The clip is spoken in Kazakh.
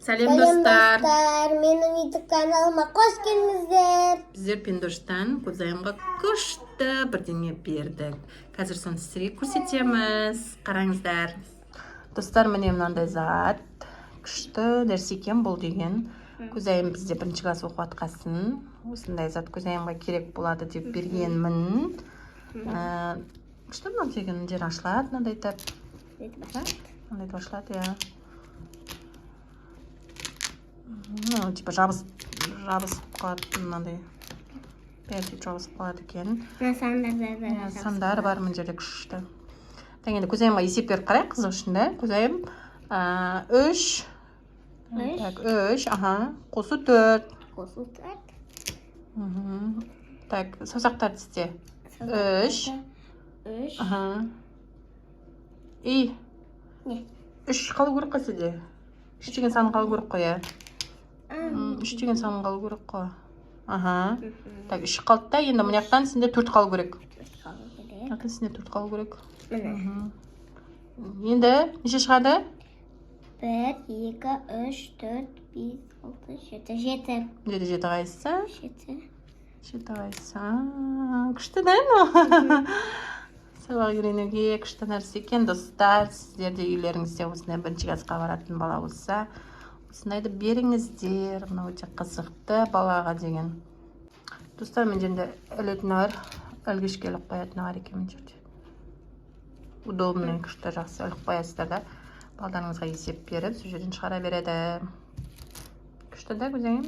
Сәлем достар. Менің YouTube каналыма қош келдіңіздер. Біздер Пендоштан Кузайымға күшті бірдеңе бердік. Қазір соны сіздерге көрсетеміз. Қараңыздар. Достар, міне мынандай зат. Күшті нәрсе екен бұл деген. Кузайым бізде бірінші класс оқып жатқасын. Осындай зат Кузайымға керек болады деп бергенмін. Күшті мынау деген жер ашылады, мынандай етіп. Мынандай ашылады, иә. Ну, типа жабысып қалады, мынандай. Бәрі жабысып қалады екен. Сандар бар мына жерде күшті. Енді Кузайымға есеп беріп қарайық, қызық үшін, да? Кузайым 3 қосу 4. Так, саусақтарды істе. 3 и 3 қалу керек қой сізде. 3 деген сан қалу керек қой, иә. 3 деген сан қалу керек қой. Так, 3 қалды да, енді мына жақтан сізде 4 қалу керек. Мына сізде 4 қалу керек. Енді неше шығады? 1, 2, 3, 4, 5, 6, 7. 7 қайсысы? 7 қайсысы? Күшті да, сабақ үйренуге күшті нәрсе екен, достар. Сіздер де үйлеріңізде осындай бірінші классқа баратын бала болса, осындайды беріңіздер. Мына өте қызықты балаға деген. Достар, мен жерде ілетін бар, ілгішке іліп қоятын бар екен мен жерде. Удобный, күшті, жақсы іліп қоясыздар да. Балдарыңызға есеп беріп, сол жерден шығара береді. Күшті да, Кузайым.